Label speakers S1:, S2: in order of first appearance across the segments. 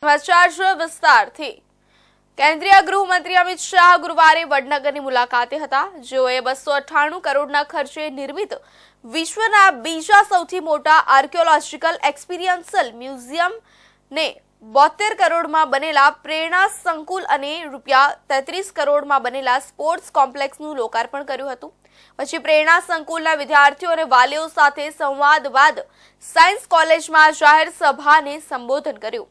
S1: સમાચાર વિસ્તારથી કેન્દ્રીય ગૃહમંત્રી અમિત શાહ ગુરુવારે વડનગરની મુલાકાતે હતા, જેઓએ 298 કરોડના ખર્ચે નિર્મિત વિશ્વના બીજા સૌથી મોટા આર્કિયોલોજીકલ એક્સપિરિયન્શિયલ મ્યુઝિયમને 72 કરોડમાં બનેલા પ્રેરણા સંકુલ અને રૂપિયા 33 કરોડમાં બનેલા સ્પોર્ટ્સ કોમ્પ્લેક્સનું લોકાર્પણ કર્યું હતું. પછી પ્રેરણા સંકુલના વિદ્યાર્થીઓ અને વાલીઓ સાથે સંવાદ બાદ સાયન્સ કોલેજમાં જાહેર સભાને સંબોધન કર્યું.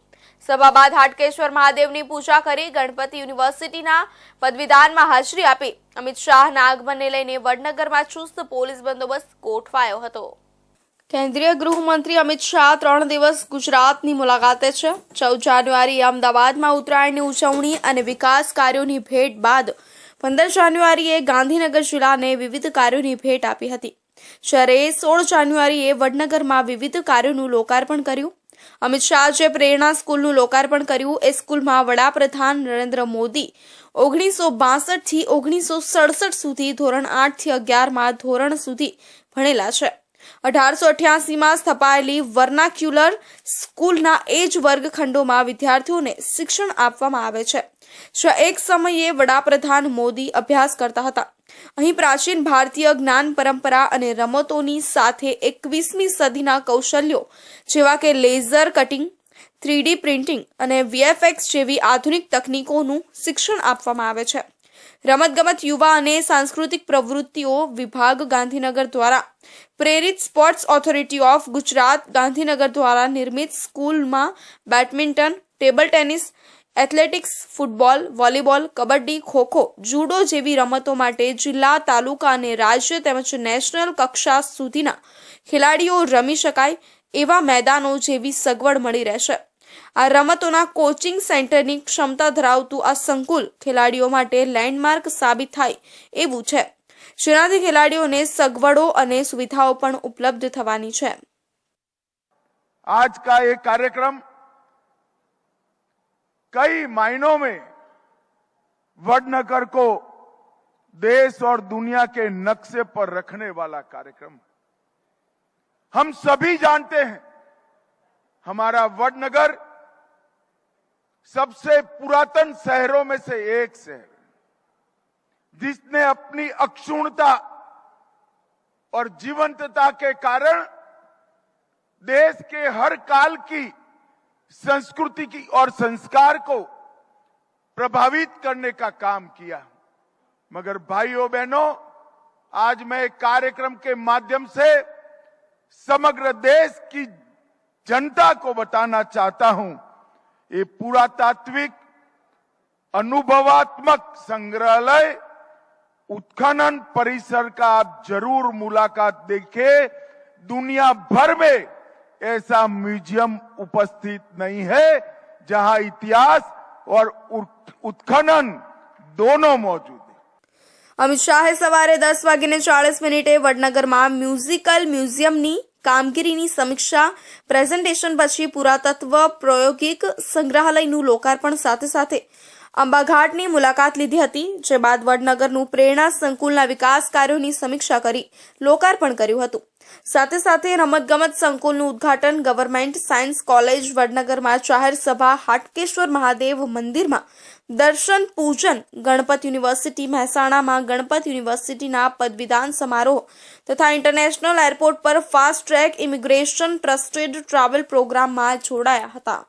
S1: સભા બાદ હાટકેશ્વર મહાદેવની પૂજા કરી ગણપતિ યુનિવર્સિટીના પદવીદાનમાં હાજરી આપી. અમિત શાહના આગમનને લઈને વડનગરમાં ચુસ્ત પોલીસ બંદોબસ્ત ગોઠવાયો હતો. કેન્દ્રીય ગૃહમંત્રી અમિત શાહ 3 દિવસ ગુજરાતની મુલાકાતે છે. 14 જાન્યુઆરીએ અમદાવાદમાં ઉત્તરાયણની ઉજવણી અને વિકાસ કાર્યોની ભેટ બાદ 15 જાન્યુઆરીએ ગાંધીનગર જિલ્લાને વિવિધ કાર્યોની ભેટ આપી હતી, જ્યારે 16 જાન્યુઆરીએ વડનગરમાં વિવિધ કાર્યોનું લોકાર્પણ કર્યું. અમિત શાહે પ્રેરણા સ્કૂલનું લોકાર્પણ કર્યું. એ સ્કૂલમાં વડાપ્રધાન નરેન્દ્ર મોદી 1962 થી 1967 સુધી ધોરણ 8 થી 11માં ધોરણ સુધી ભણેલા છે. 1888માં સ્થપાયેલી વર્નાક્યુલર સ્કૂલના એ જ વર્ગખંડોમાં વિદ્યાર્થીઓને શિક્ષણ આપવામાં આવે છે, જ્યાં એક સમયે વડાપ્રધાન મોદી અભ્યાસ કરતા હતા. અહીં પ્રાચીન ભારતીય જ્ઞાન પરંપરા અને રમતોની સાથે 21મી સદીના કૌશલ્યો જેવા કે લેઝર કટિંગ, 3D પ્રિન્ટિંગ અને VFX જેવી આધુનિક તકનીકોનું શિક્ષણ આપવામાં આવે છે. રમતગમત, યુવા અને સાંસ્કૃતિક પ્રવૃત્તિઓ વિભાગ ગાંધીનગર દ્વારા પ્રેરિત sports authority of Gujarat Gandhinagar દ્વારા નિર્મિત સ્કૂલમાં badminton, table tennis, athletics, football, volleyball, kabaddi, kho kho, judo જેવી રમતો માટે જિલ્લા, તાલુકા અને રાજ્ય તેમજ નેશનલ કક્ષા સુધીના ખેલાડીઓ રમી શકાય એવા મેદાનો જેવી સગવડ મળી રહેશે. આ રમતોના કોચિંગ સેન્ટરની ક્ષમતા ધરાવતું આ સંકુલ ખેલાડીઓ માટે લેન્ડમાર્ક સાબિત થાય એવું છે, જેનાથી ખેલાડીઓને સગવડો અને સુવિધાઓ પણ ઉપલબ્ધ થવાની છે.
S2: आज का ये कार्यक्रम कई मायनों में वडनगर को देश और दुनिया के नक्शे पर रखने वाला कार्यक्रम है. हम सभी जानते हैं हमारा वडनगर सबसे पुरातन शहरों में से एक शहर है, जिसने अपनी अक्षुण्णता और जीवंतता के कारण देश के हर काल की संस्कृति की और संस्कार को प्रभावित करने का काम किया. मगर भाइयों बहनों, आज मैं एक कार्यक्रम के माध्यम से समग्र देश की जनता को बताना चाहता हूं, ये पुरातात्विक अनुभवात्मक संग्रहालय उत्खनन परिसर का आप जरूर मुलाकात देखिए. दुनिया भर में ऐसा म्यूजियम उपस्थित नहीं है जहां इतिहास और उत्खनन दोनों मौजूद है.
S1: અમિત શાહે સવારે 10:40 વડનગરમાં મ્યુઝિકલ મ્યુઝિયમની કામગીરીની સમીક્ષા પ્રેઝન્ટેશન પછી પુરાતત્વ પ્રાયોગિક સંગ્રહાલયનું લોકાર્પણ સાથે અંબાઘાટની મુલાકાત લીધી હતી, જે બાદ વડનગરનું પ્રેરણા સંકુલના વિકાસ કાર્યોની સમીક્ષા કરી લોકાર્પણ કર્યું હતું. સાથે રમતગમત સંકુલનું ઉદ્ઘાટન ગવર્મેન્ટ સાયન્સ કોલેજ વડનગરમાં જાહેર સભા, હાટકેશ્વર મહાદેવ મંદિરમાં દર્શન પૂજન, ગણપત યુનિવર્સિટી મહેસાણામાં ગણપત યુનિવર્સિટીના પદવીદાન સમારોહ તથા ઇન્ટરનેશનલ એરપોર્ટ પર fast track immigration trusted travel પ્રોગ્રામમાં જોડાયા હતા.